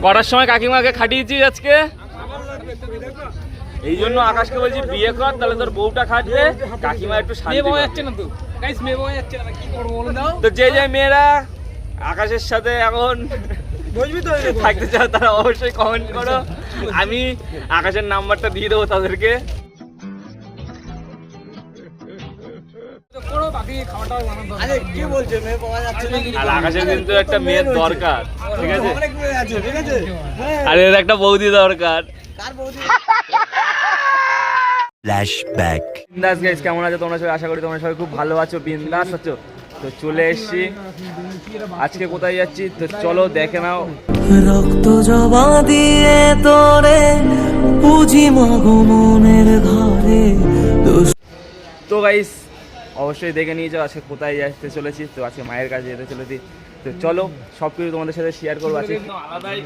কটার সময় কাকিমাকে খাটিয়েছিস আজকে? এই জন্য আকাশকে বলছি বিয়ে কর, তাহলে তোর বউটা খাটবে, কাকিমা একটু শান্তি পাবে। যাচ্ছে না তো গাইস, মেয়ে বউ যাচ্ছে না, কি করবো বলে দাও। তো যে যে মেয়েরা আকাশের সাথে এখন থাকতে চাও তারা অবশ্যই কমেন্ট করো, আমি আকাশের নাম্বারটা দিয়ে দেবো তাদেরকে। আর আকাশের কিন্তু একটা মেয়ের দরকার, ঠিক আছে? আর এর একটা বৌদি দরকার। ফ্ল্যাশব্যাক। বিন্দাস গাইস, কেমন আছো তোমরা সবাই? আশা করি তোমরা সবাই খুব ভালো আছো, বিন্দাস আছো। তো চলে এসেছি, আজকে কোথায় যাচ্ছি তো চলো দেখে নাও। রক্ত জবা দিয়ে তোরে বুঝি মাগো মনের ঘরে। তো গাইস অবশ্যই দেখে নিয়ে যাও আজকে কোথায় যেতে চলেছি। তো আজকে মায়ের কাছে যেতে চলেছি। তো চলো সব কিছু তোমাদের সাথে শেয়ার করবো। আজকে আলাদাই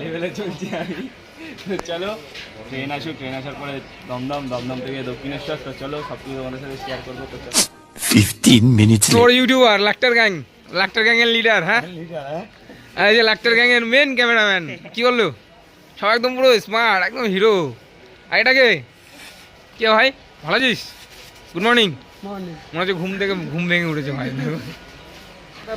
লেভেলে চলছি আমি। তো চলো ট্রেন আসুক, ট্রেন আসার পরে দমদম থেকে দক্ষিণেশ্বর। তো চলো সব কিছু তোমাদের সাথে শেয়ার করবো। তো চলো 15 minutes তোর ইউটিউবার লাক্টার গ্যাং, লাক্টার গ্যাং এর লিডার। হ্যাঁ, এই যে লাক্টার গ্যাং এর মেন ক্যামেরাম্যান। কি বললো? সব একদম পুরো স্মার্ট, একদম হিরো। আর এটাকে কে ভাই? ভালো আছিস? Good morning. মনে হচ্ছে ঘুম ভেঙে উঠেছে ভাই।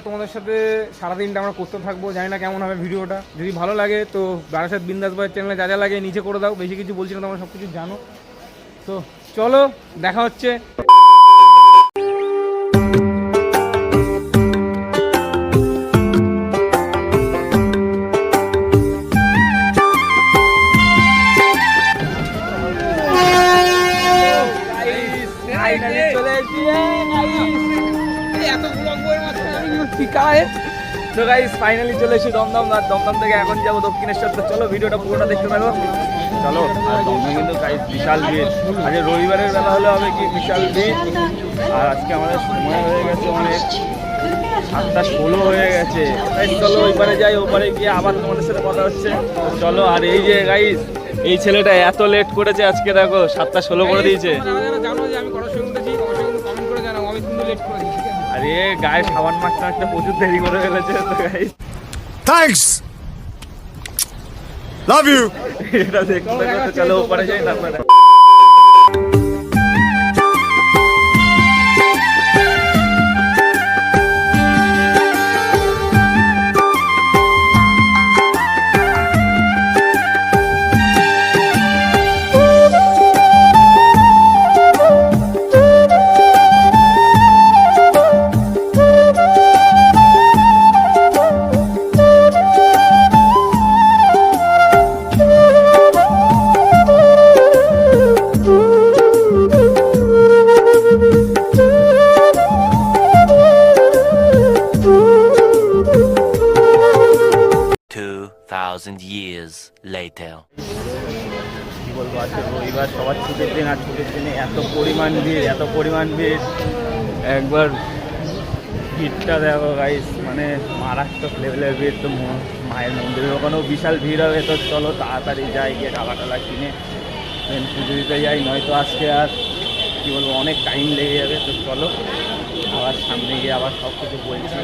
তোমাদের সাথে সারাদিনটা আমরা করতে থাকবো, জানি না কেমন হবে ভিডিওটা। যদি ভালো লাগে তো বারাসাত বিন্দাস ভাইয়ের চ্যানেলে যা যা লাগে নিচে করে দাও, বেশি কিছু বলছি না, তোমরা সব কিছু জানো। তো চলো দেখা হচ্ছে। তো গাইস ফাইনালি চলে এসেছি দমদম। আর দমদম থেকে এখন যাবো দক্ষিণেশ্বর। তো চলো ভিডিওটা পুরোটা দেখতে থাকো। চলো। আর দমদম কিন্তু গাইস বিশাল ভিড়। আজকে রবিবারের বেলা হলে হবে কি বিশাল ভিড়। আর আজকে আমাদের সময় হয়ে গেছে অনেক, 7:16 হয়ে গেছে। তাই চলো ওইপারে যাই, ওপারে গিয়ে আবার তোমাদের সাথে কথা হচ্ছে। চলো। আর এই যে গাইস এই ছেলেটা এত লেট করেছে আজকে, দেখো 7:16 করে দিয়েছে। জানো যে আমি কটার সময় উঠেছি, অবশ্যই কিন্তু কমেন্ট করে জানাও আমি কিন্তু লেট করে দিয়েছি। আরে গায়ে সাবান মাখতে একটা প্রচুর দেরি করে ফেলেছে। তো গাইস Thanks. Love you. এটা দেখতে দেখতে চলো ওপারে যাই তারপরে। years later. কি বলবো, আজকে রবিবার, সবার ছুটির দিন। আর ছুটির দিনে এত পরিমাণ ভিড়। একবার ভিড়টা দেখো গাইস, মানে মারাত্মক লেভেলের ভিড়। তো মায়ের মন্দিরের ওখানেও বিশাল ভিড় হবে। তো চলো তাড়াতাড়ি যাই, গিয়ে টালা কিনে পুজো দিতে যাই, নয়তো আজকে আর কি বলবো অনেক টাইম লেগে যাবে। তো চলো আবার সামনে গিয়ে আবার সব কিছু বলছি।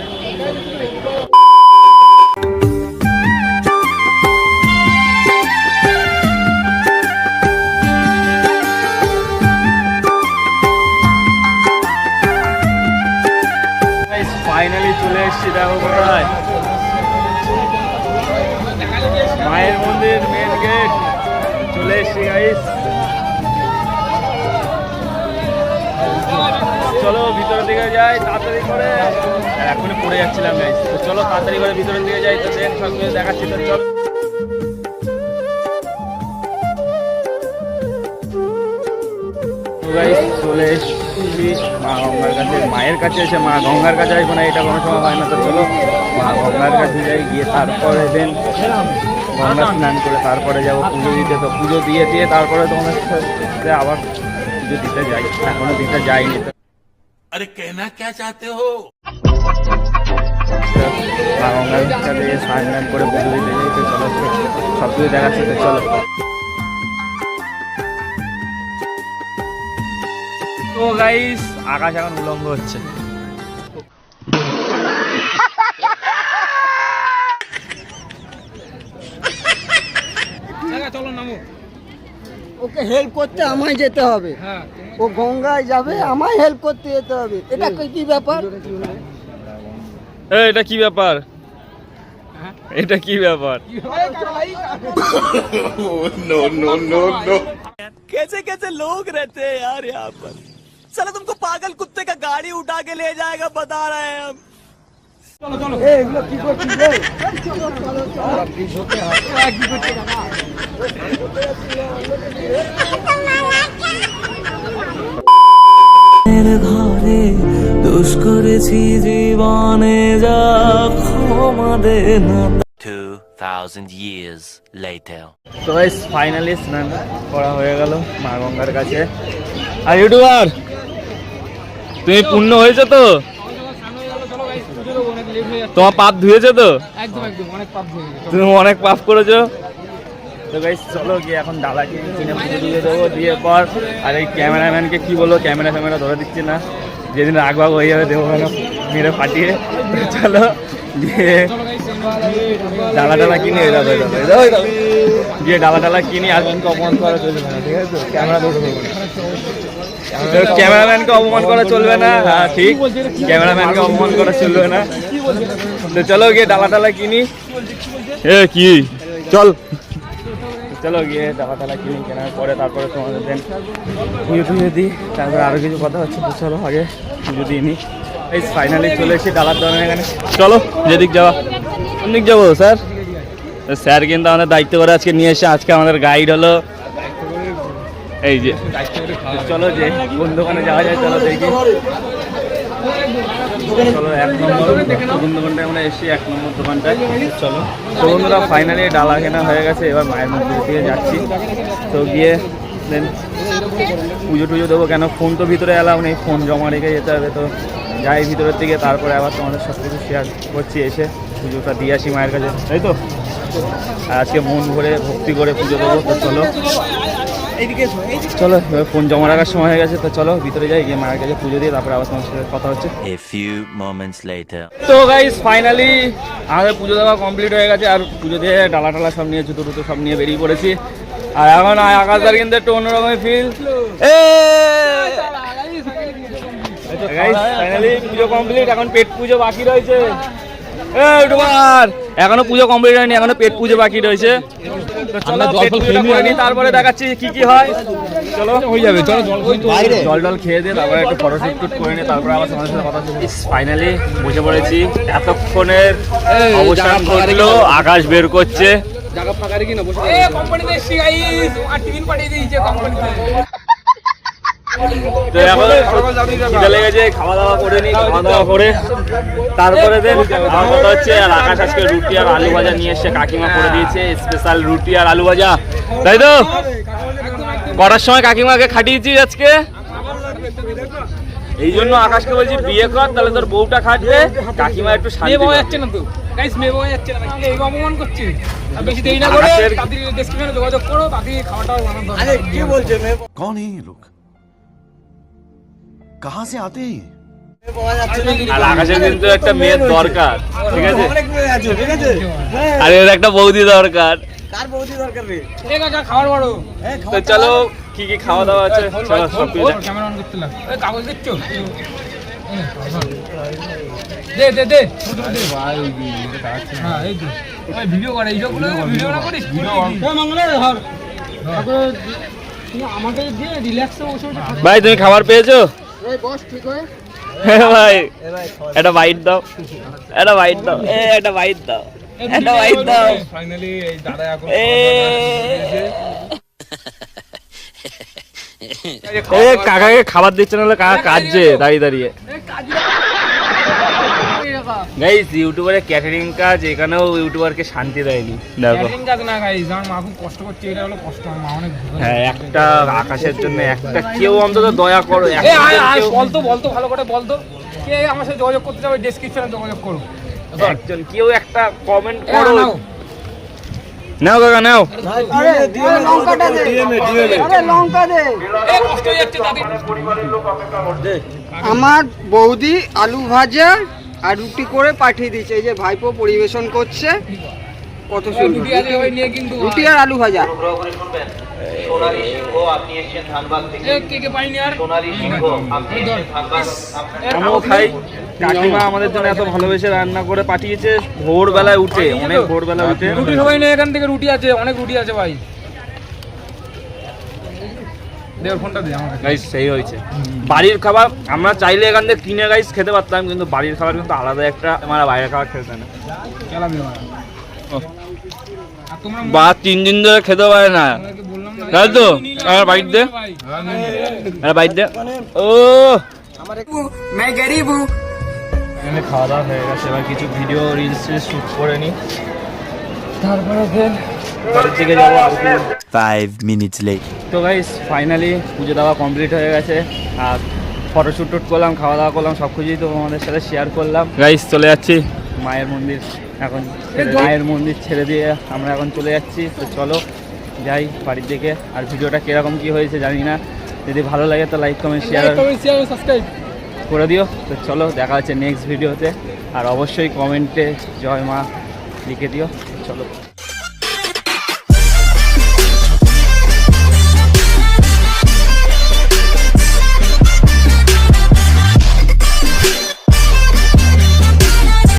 ফাইনালি চলে এসেছি, দেখো কোথায়, মায়ের মন্দির মেন গেট। চলে এসেছি গাইস, চলো ভিতরের দিকে যাই তাড়াতাড়ি করে। এখনই পড়ে যাচ্ছিলাম গাইস। তো চলো তাড়াতাড়ি করে ভিতরের দিকে যাই। তো দেন সব কিছু দেখাচ্ছি। তো চলো চলে এসেছি মা গঙ্গার কাছে। মায়ের কাছে এসে মা গঙ্গার কাছে আসবো না, এটা কোনো সময় হয় না। তো চলো মা গঙ্গার কাছে যাই, গিয়ে তারপরে দেন গঙ্গা স্নান করে তারপরে যাবো পুজো দিতে। তো পুজো দিয়ে তারপরে তোমাদের সাথে আবার পুজো দিতে যাই, এখনো দিতে যাইনি। তো अरे कहना क्या चाहते हो? মা গঙ্গার কাছে স্নান করে পুজো দিতে যাই। তো চলো সব কিছু দেখাচ্ছি। তো চলো। তো গাইস আকাশ এখন উলঙ্গ হচ্ছে। চলো নামো। ওকে হেল্প করতে আমায় যেতে হবে, হ্যাঁ ও গঙ্গায় যাবে, আমায় হেল্প করতে যেতে হবে। এটা কি ব্যাপার? এটা কি ব্যাপার? এটা কি ব্যাপার? No, no, no, no. कैसे कैसे लोग रहते हैं यार यहाँ पर। साला तुमको पागल कुत्ते का गाड़ी उठा के ले जाएगा, बता रहे हैं हम। এগুলো কি করছিস রে? চলো চলো ঘরে দোষ করেছি জীবনে, যা ক্ষমা দে না। 2,000 years later. তো গাইস ফাইনালি স্নান করা হয়ে গেল মা গঙ্গার কাছে। আর ইউটিউবার তুমি পূর্ণ হয়েছে তো? তোমার পাপ ধুয়েছে তো? একদম একদম অনেক পাপ হয়ে গেছে। তুমি অনেক পাপ করেছো। তো গাইস চলো গিয়ে এখন ডালা কিনে পুজো দিয়ে দেবো, দিয়ে পর আর এই ক্যামেরাম্যানকে কি বলবো, ক্যামেরা ধরে দিচ্ছি না, যেদিন রাগ ভাগ হয়ে যাবে দেবো কেন মেরে ফাটিয়ে। তো চলো গিয়ে ডালা কিনে গিয়ে ডালা কিনি। আর অপমান করা চলবে না, ঠিক আছে? ক্যামেরা ধরে দেবো না, ক্যামেরাম্যানকে অপমান করা চলবে না। হ্যাঁ ঠিক, ক্যামেরাম্যানকে অপমান করা চলবে না। তো চলো গিয়ে ডালা কিনি। এ কি চল, চলো গিয়ে ডালা কিনি, কেনার পরে তারপরে তোমাদের দেন পুজো দিই, তারপরে আরও কিছু কথা হচ্ছে। তো চলো আগে পুজো দিয়ে নিই। এই ফাইনালি চলে এসেছি ডালার দোকানের এখানে। চলো যেদিক যাওয়া, কোন দিক যাবো স্যার? স্যার কিন্তু আমাদের দায়িত্ব করে আজকে নিয়ে এসে, আজকে আমাদের গাইড হলো এই যে। চলো যে কোন দোকানে যাওয়া যায়, চলো দেখি। চলো 1 নম্বর কোন দোকানটায় আমরা এসেছি, 1 নম্বর দোকানটায়। চলো তো বন্ধুরা ফাইনালি ডালা কেনা হয়ে গেছে, এবার মায়ের মন্দির দিয়ে যাচ্ছি। তো গিয়ে দেন পুজো টুজো দেবো, কেন ফোন তো ভিতরে এলাও নেই, ফোন জমা রেখে যেতে হবে। তো যাই ভিতরের দিকে, তারপরে আবার তোমাদের সব কিছু শেয়ার করছি, এসে পুজোটা দিয়ে আসি মায়ের কাছে, তাই তো? আর আজকে মন ভরে ভক্তি করে পুজো দেবো। তো চলো চলো, এবার ফোন জমা রাখার সময় হয়ে গেছে। তো চলো ভিতরে যাই, গিয়ে মায়ের কাছে পুজো দিয়ে তারপরে আবার তোমার সাথে কথা হচ্ছে। A few moments later. তো গাইস ফাইনালি আমাদের পুজো দেওয়া কমপ্লিট হয়ে গেছে, আর পুজো দিয়ে ডালা সব নিয়ে জুতো টুতো সব নিয়ে বেরিয়ে পড়েছি। আর এখন আকাশদার কিন্তু একটু অন্যরকমের ফিল। গাইস ফাইনালি পুজো কমপ্লিট, এখন পেট পুজো বাকি রয়েছে। এখনো পুজো কমপ্লিট হয়নি, এখনো পেট পুজো বাকি রয়েছে। তো চলো পেট পুজোটা করে নিই, তারপরে দেখাচ্ছি কি হয়। চলো হয়ে যাবে, চলো জল খেয়ে দিয়ে তারপরে একটু ফটোশুট করে নিই, তারপরে আবার তোমাদের সাথে কথা বলছি। ফাইনালি বসে পড়েছি, এতক্ষণের অবসান ঘটলো, আকাশ বের করছে। তো এখন খিদে লেগেছে, খাওয়া দাওয়া করে নিই, খাওয়া দাওয়া করে তারপরে দেন আমার কথা হচ্ছে। আর আকাশ আজকে রুটি আর আলু ভাজা নিয়ে এসে কাকিমা করে দিয়েছে, স্পেশাল রুটি আর আলু ভাজা, তাই তো? কটার সময় কাকিমাকে খাটিয়েছি আজকে, এই জন্য আকাশকে বলছি বিয়ে কর, তাহলে তোর বউটা খাটবে, কাকিমা একটু শান্তি পাবে। যাচ্ছে না তো গাইস, মেয়ে বউ যাচ্ছে না, এই অপমান করছে। আর বেশি দেরি না করে তাড়াতাড়ি ডেসক্রিপশনে যোগাযোগ করো, তাড়াতাড়ি খাওয়াটা বানানো দরকার। আরে কি বলছে মেয়ে? कौन है ये लोग? कहाँ से आते हैं ये? আর আকাশের কিন্তু একটা মেয়ের দরকার, ঠিক আছে? অনেক মেয়ে আছে, ঠিক আছে? আর এর একটা বৌদি দরকার। কার বৌদি দরকার রে? এ কাকা খাবার বড়। তো চলো কি কি খাওয়া দাওয়া আছে, চলো সব কিছু। ক্যামেরা অন করতে লাগ। এই কাগজ দিচ্ছো? দে দে দে ভাই, হ্যাঁ এই তো ভাই ভিডিও করে, এইগুলো ভিডিও না করিস, ভিডিও ও মঙ্গলে ধর তুমি আমাকে দিয়ে রিল্যাক্সে বসে। ভাই তুমি খাবার পেয়েছো? এই বস ঠিক হয়ে ভাই একটা বাইট দাও, একটা বাইট দাও, একটা বাইট দাও, একটা বাইট দাও। ফাইনালি এই দাদা এখন কাকাকে খাবার দিচ্ছে না, কাকা কাজছে দাঁড়িয়ে দাঁড়িয়ে। গাইস ইউটিউবারের ক্যাটারিং কাজ, এখানেও ইউটিউবারকে শান্তি দেয়নি। দেখো ক্যাটারিং কাজ না গাইস, আমার মা খুব কষ্ট করছে, এটা হলো কষ্ট। আমার মা অনেক হ্যাঁ, একটা আকাশের জন্য একটা কেউ অন্তত দয়া করো। বলতো ভালো করে বলতো, কে আমার সাথে যোগাযোগ করতে যাবে ডেসক্রিপশনে যোগাযোগ করো। একজন কেউ একটা কমেন্ট করো। নাও কাকা নাও। আরে লঙ্কাটা দে, আরে লঙ্কা দে। এই কষ্ট হয়ে যাচ্ছে তাদের। আমার বৌদি আলু ভাজা আর রুটি করে পাঠিয়ে দিয়েছে, এই যে ভাইপো পরিবেশন করছে। কত সুন্দর রুটি আর আলু ভাজা। আমরাও খাই। কাকিমা আমাদের জন্য এত ভালোবেসে রান্না করে পাঠিয়েছে ভোরবেলায় উঠে, অনেক ভোরবেলা উঠে। রুটি সবাই নেই, এখান থেকে রুটি আছে, অনেক রুটি আছে ভাই। দেওয়ার ফোনটা দে আমাকে। গাইস সেই হয়েছে বাড়ির খাবার। আমরা চাইলে এখান থেকে কিনে গাইস খেতে পারতাম, কিন্তু বাড়ির খাবার কিন্তু আলাদা একটা, আমরা বাইরের খাবার খেতে না। চালাবি না। আর তোমরা বা 3 দিন ধরে খেতে পারে না, তোমাদেরকে বললাম না তাই তো? আর বাইট দে, ভাই। আর বাইট দে। ও मैं गरीब हूँ। এখানে খাওয়া দাওয়া হয়ে গেছে, এবার কিছু ভিডিও রিলস শ্যুট করে নিই, তারপরে বাড়ির দিকে যাবো। 5 minutes later. তো গাইস ফাইনালি পুজো দেওয়া কমপ্লিট হয়ে গেছে, আর ফটোশ্যুট টুট করলাম, খাওয়া দাওয়া করলাম, সব কিছুই তো আমাদের সাথে শেয়ার করলাম। গাইস চলে যাচ্ছি মায়ের মন্দির, এখন মায়ের মন্দির ছেড়ে দিয়ে আমরা এখন চলে যাচ্ছি। তো চলো যাই বাড়ির দিকে। আর ভিডিওটা কীরকম কী হয়েছে জানি না, যদি ভালো লাগে তো লাইক কমেন্ট শেয়ার সাবস্ক্রাইব করে দিও। তো চলো দেখা হচ্ছে নেক্সট ভিডিওতে, আর অবশ্যই কমেন্টে জয় মা লিখে দিও। চলো।